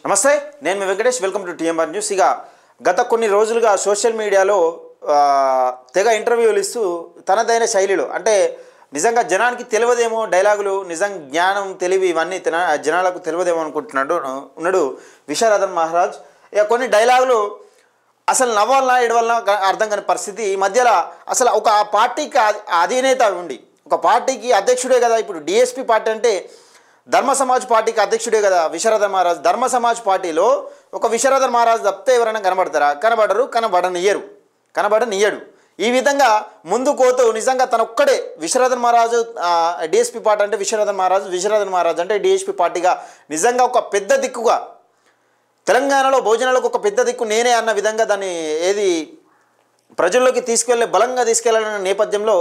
నమస్తే, నేను మీ Venkatesh. Welcome to TMR news. ఇక గత కొన్ని రోజులుగా సోషల్ మీడియాలో తెగ ఇంటర్వ్యూలు ఇస్తూ తనదైన శైలిలో, అంటే నిజంగా జనానికి తెలియదేమో డైలాగులు, నిజంగా జ్ఞానం తెలివి ఇవన్నీ జనాలకు తెలియదేమో ఉన్నాడు విశారదన్ మహారాజ్. ఇక కొన్ని డైలాగులు అసలు నవ్వాలన్నా ఏడవలన్నా అర్థం కాని పరిస్థితి. ఈ మధ్యలో అసలు ఒక పార్టీకి అధినేత ఉండి, ఒక పార్టీకి అధ్యక్షుడే కదా. ఇప్పుడు డిఎస్పీ పార్టీ అంటే ధర్మ సమాజ్ పార్టీకి అధ్యక్షుడే కదా విశారదన్ మహారాజ్. ధర్మ సమాజ్ పార్టీలో ఒక విశారదన్ మహారాజ్ తప్పితే ఎవరైనా కనబడతారా? కనబడరు, కనబడనియ్యడు. ఈ విధంగా ముందు కోతూ నిజంగా తన ఒక్కడే విశారదన్ మహారాజు డిఎస్పీ పార్టీ అంటే విశారదన్ మహారాజ్ అంటే డిఎస్పీ పార్టీగా నిజంగా ఒక పెద్ద దిక్కుగా తెలంగాణలో భోజనాలకు ఒక పెద్ద దిక్కు నేనే అన్న విధంగా దాన్ని ప్రజల్లోకి బలంగా తీసుకెళ్లాలనే నేపథ్యంలో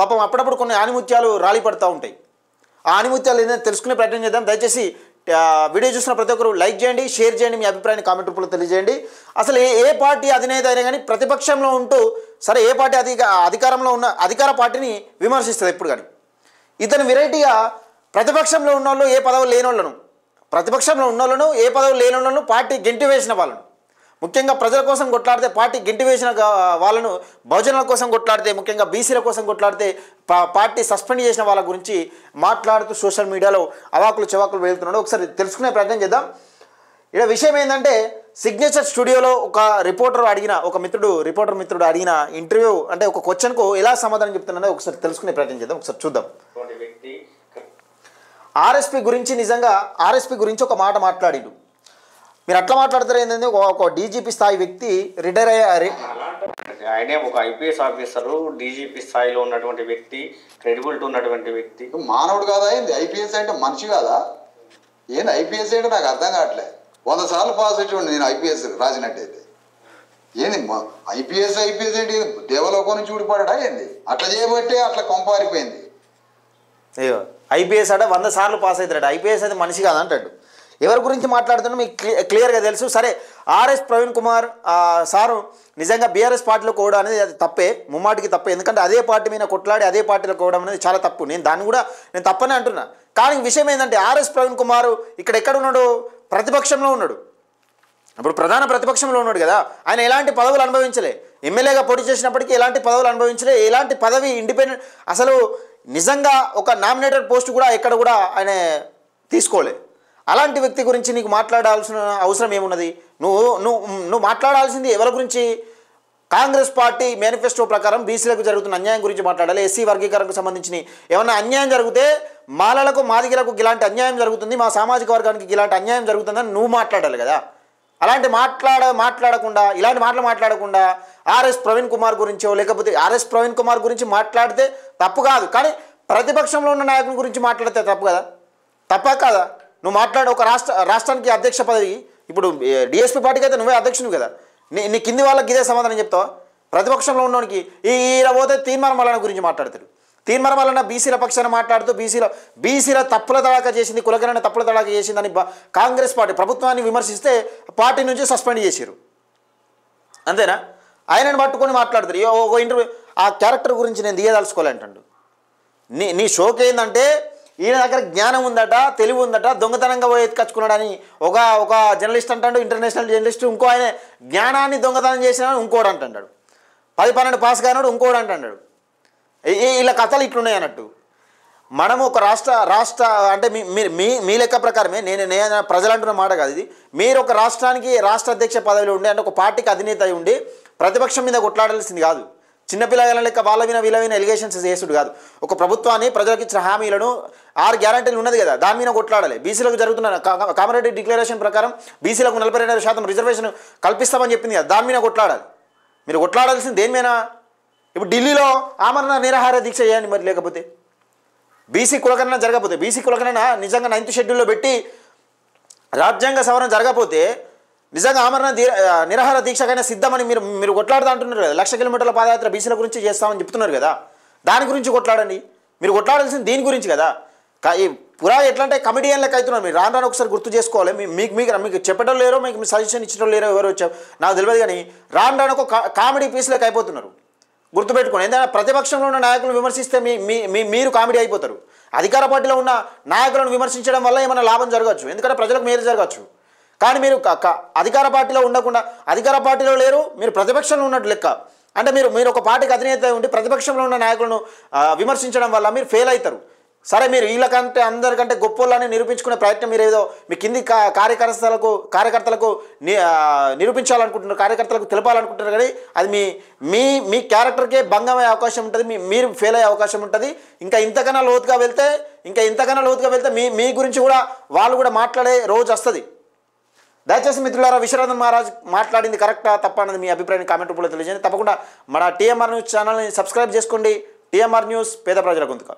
పాపం అప్పుడప్పుడు కొన్ని ఆనిముత్యాలు రాలిపడుతూ ఉంటాయి. ఆ ఆనిముత్యాలు ఏదైనా తెలుసుకునే ప్రయత్నం చేద్దాం. దయచేసి వీడియో చూసిన ప్రతి ఒక్కరు లైక్ చేయండి, షేర్ చేయండి, మీ అభిప్రాయాన్ని కామెంట్ రూపంలో తెలియజేయండి. అసలు ఏ పార్టీ అధినేత అయినా కానీ ప్రతిపక్షంలో ఉంటూ సరే ఏ పార్టీ అధికారంలో ఉన్న అధికార పార్టీని విమర్శిస్తుంది ఎప్పుడు కానీ. ఇతను వెరైటీగా ప్రతిపక్షంలో ఉన్న వాళ్ళు ఏ పదవులు లేని వాళ్ళను, ప్రతిపక్షంలో ఉన్న వాళ్ళను ఏ పదవులు లేని వాళ్ళను పార్టీ గెంటి వేసిన వాళ్ళను, ముఖ్యంగా ప్రజల కోసం కొట్లాడితే పార్టీ గెంటి వేసిన వాళ్ళను, బహుజనుల కోసం కొట్లాడితే ముఖ్యంగా బీసీల కోసం కొట్లాడితే పార్టీ సస్పెండ్ చేసిన వాళ్ళ గురించి మాట్లాడుతూ సోషల్ మీడియాలో అవాకులు చెవాకులు వెళ్తున్నాడు. ఒకసారి తెలుసుకునే ప్రయత్నం చేద్దాం. ఇక్కడ విషయం ఏంటంటే, సిగ్నేచర్ స్టూడియోలో ఒక రిపోర్టర్ మిత్రుడు అడిగిన ఇంటర్వ్యూ అంటే ఒక క్వశ్చన్కు ఎలా సమాధానం చెప్తున్నాడో ఒకసారి తెలుసుకునే ప్రయత్నం చేద్దాం. ఒకసారి చూద్దాం. ఆర్ఎస్పీ గురించి ఒక మాట మాట్లాడిండు. మీరు అట్లా మాట్లాడతారు ఏంటంటే, ఒక డీజీపీ స్థాయి వ్యక్తి రిటైర్ అయ్యారు. ఆయనే ఒక ఐపీఎస్ ఆఫీసరు, డీజీపీ స్థాయిలో ఉన్నటువంటి వ్యక్తి, క్రెడిబిలిటీ ఉన్నటువంటి వ్యక్తి. మానవుడు కాదా ఏంది? ఐపీఎస్ అంటే మనిషి కాదా ఏంది? ఐపీఎస్ అంటే నాకు అర్థం కావట్లే. 100 సార్లు పాస్ అయ్యేవాడు నేను ఐపీఎస్ రాసినట్టయితే. ఏంది ఐపీఎస్ ఏంటి? దేవలోకం నుంచి ఊడిపడా ఏంది? అట్లా చేయబట్టే అట్లా కొంపారిపోయింది. అయ్యో, ఐపీఎస్ అంటే 100 సార్లు పాస్ అవుతాడు. ఐపీఎస్ అయితే మనిషి కాదా అంటాడు. ఎవరి గురించి మాట్లాడుతున్నా మీకు క్లియర్గా తెలుసు. సరే, ఆర్ఎస్ ప్రవీణ్ కుమార్ సారు నిజంగా బీఆర్ఎస్ పార్టీలో కోవడం అనేది అది తప్పే, ముమ్మాటికి తప్పే. ఎందుకంటే అదే పార్టీ మీద కొట్లాడి అదే పార్టీలో కోవడం అనేది చాలా తప్పు. నేను తప్పనే అంటున్నా. కానీ విషయం ఏంటంటే, ఆర్ఎస్ ప్రవీణ్ కుమార్ ఇక్కడ ఎక్కడ ఉన్నాడు? ప్రతిపక్షంలో ఉన్నాడు. ఇప్పుడు ప్రధాన ప్రతిపక్షంలో ఉన్నాడు కదా. ఆయన ఎలాంటి పదవులు అనుభవించలే. ఎమ్మెల్యేగా పోటీ చేసినప్పటికీ ఎలాంటి పదవులు అనుభవించలే. ఎలాంటి పదవి ఇండిపెండెంట్ అసలు నిజంగా ఒక నామినేటెడ్ పోస్ట్ కూడా ఎక్కడ కూడా ఆయన తీసుకోలే. అలాంటి వ్యక్తి గురించి నీకు మాట్లాడాల్సిన అవసరం ఏమున్నది? నువ్వు మాట్లాడాల్సింది ఎవరి గురించి? కాంగ్రెస్ పార్టీ మేనిఫెస్టో ప్రకారం బీసీలకు జరుగుతున్న అన్యాయం గురించి మాట్లాడాలి. ఎస్సీ వర్గీకరణకు సంబంధించి ఏమన్నా అన్యాయం జరిగితే మాలలకు మాదిగలకు ఇలాంటి అన్యాయం జరుగుతుంది, మా సామాజిక వర్గానికి ఇలాంటి అన్యాయం జరుగుతుందని నువ్వు మాట్లాడాలి కదా. అలాంటి మాట్లాడకుండా ఇలాంటి మాటలు మాట్లాడకుండా ఆర్ఎస్ ప్రవీణ్ కుమార్ గురించో లేకపోతే ఆర్ఎస్ ప్రవీణ్ కుమార్ గురించి మాట్లాడితే తప్పు కాదు. కానీ ప్రతిపక్షంలో ఉన్న నాయకుని గురించి మాట్లాడితే తప్పు కదా? తప్ప కాదా? నువ్వు మాట్లాడు ఒక రాష్ట్రానికి అధ్యక్ష పదవి. ఇప్పుడు డిఎస్పీ పార్టీకి అయితే నువ్వే అధ్యక్షుడు కదా. నీ కింది వాళ్ళకి ఇదే సమాధానం చెప్తావా? ప్రతిపక్షంలో ఉన్నోనికి ఈయన పోతే తీన్మార్ మల్లన్న గురించి మాట్లాడతాడు. తీన్మార్ మల్లన్న బీసీల పక్షాన మాట్లాడుతూ బీసీల తప్పుల తడాక చేసింది, కులగణన తప్పుల తడాక చేసిందని కాంగ్రెస్ పార్టీ ప్రభుత్వాన్ని విమర్శిస్తే పార్టీ నుంచి సస్పెండ్ చేశారు. అంతేనా? ఆయనను పట్టుకొని మాట్లాడతారు. ఒక ఇంటర్వ్యూ ఆ క్యారెక్టర్ గురించి నేను దిగదలుచుకోవాలంటాడు. నీ షోక్ ఏంటంటే, ఈయన దగ్గర జ్ఞానం ఉందట, తెలివి ఉందట, దొంగతనంగా పోయి ఎత్తుకొచ్చుకున్నాడని ఒక జర్నలిస్ట్ అంటాడు, ఇంటర్నేషనల్ జర్నలిస్ట్. ఇంకో ఆయన జ్ఞానాన్ని దొంగతనం చేసిన ఇంకోడు అంటాడు, 10-12 పాస్ కానాడు ఇంకోడు అంటాడు. ఇలా కథలు ఇట్లున్నాయి అన్నట్టు. మనము ఒక రాష్ట్ర అంటే మీ లెక్క ప్రకారమే నేను ప్రజలు అంటున్న మాట కాదు ఇది. మీరు ఒక రాష్ట్రానికి రాష్ట్ర అధ్యక్ష పదవిలో ఉండి, అంటే ఒక పార్టీకి అధినేత అయి ఉండి ప్రతిపక్షం మీద కొట్లాడాల్సింది కాదు. చిన్నపిల్లల లెక్క వీళ్ళ ఎలిగేషన్స్ చేసుడు కాదు. ఒక ప్రభుత్వాన్ని ప్రజలకు ఇచ్చిన హామీలను 6 గ్యారంటీలు ఉన్నది కదా, దాని మీద కొట్లాడాలి. బీసీలకు జరుగుతున్న కామరెడ్డి డిక్లరేషన్ ప్రకారం బీసీలకు 42% రిజర్వేషన్ కల్పిస్తామని చెప్పింది కదా, దాని మీద కొట్లాడాలి. మీరు కొట్లాడాల్సింది దేని మీద? ఇప్పుడు ఢిల్లీలో ఆమరణ నిరాహార దీక్ష చేయండి. మరి లేకపోతే బీసీ కులగణన జరగకపోతే, బీసీ కులగణన నిజంగా 9th షెడ్యూల్లో పెట్టి రాజ్యాంగ సవరణ జరగకపోతే నిజంగా ఆమరణ నిరాహార దీక్షకైనా సిద్ధమని మీరు కొట్లాడుతూ అంటున్నారు కదా. 1,00,000 కిలోమీటర్ల పాదయాత్ర బీసీల గురించి చేస్తామని చెప్తున్నారు కదా. దాని గురించి కొట్లాడండి. మీరు కొట్లాడాల్సింది దీని గురించి కదా. పురా ఎట్లా అంటే కమిడియన్ లెక్క అవుతున్నారు. మీరు రాను ఒకసారి గుర్తు చేసుకోవాలి. మీకు చెప్పడం లేరో, మీకు సజెషన్ ఇచ్చడం లేరో, ఎవరు వచ్చారు నాకు తెలియదు. కానీ రాను ఒక కామెడీ పీస్ లెక్క అయిపోతున్నారు. గుర్తుపెట్టుకోండి. ఎందుకంటే ప్రతిపక్షంలో ఉన్న నాయకులను విమర్శిస్తే మీరు కామెడీ అయిపోతారు. అధికార పార్టీలో ఉన్న నాయకులను విమర్శించడం వల్ల ఏమైనా లాభం జరగచ్చు, ఎందుకంటే ప్రజలకు మేలు జరగచ్చు. కానీ మీరు అధికార పార్టీలో ఉండకుండా, అధికార పార్టీలో లేరు, మీరు ప్రతిపక్షంలో ఉన్నట్టు లెక్క. అంటే మీరు ఒక పార్టీకి అధినేత ఉండి ప్రతిపక్షంలో ఉన్న నాయకులను విమర్శించడం వల్ల మీరు ఫెయిల్ అవుతారు. సరే, మీరు వీళ్ళకంటే అందరికంటే గొప్పోళ్ళని నిరూపించుకునే ప్రయత్నం మీరు ఏదో మీ కింది కార్యకర్తలకు నిరూపించాలనుకుంటున్నారు, కార్యకర్తలకు తెలపాలనుకుంటున్నారు. కానీ అది మీ క్యారెక్టర్కే భంగం అయ్యే అవకాశం ఉంటుంది, మీరు ఫెయిల్ అయ్యే అవకాశం ఉంటుంది. ఇంకా ఇంతకన్నా లోతుగా వెళ్తే మీ గురించి కూడా వాళ్ళు కూడా మాట్లాడే రోజు వస్తుంది. దయచేసి మిత్రులారా, విశ్వనాథన్ మహారాజ్ మాట్లాడింది కరెక్టా తప్ప అన్నది మీ అభిప్రాయాన్ని కామెంట్ రూపంలో తెలియజేయండి. తప్పకుండా మన టీఎంఆర్ న్యూస్ ఛానల్ని సబ్స్క్రైబ్ చేసుకోండి. టీఎంఆర్ న్యూస్, పేద ప్రజల గొంతుక.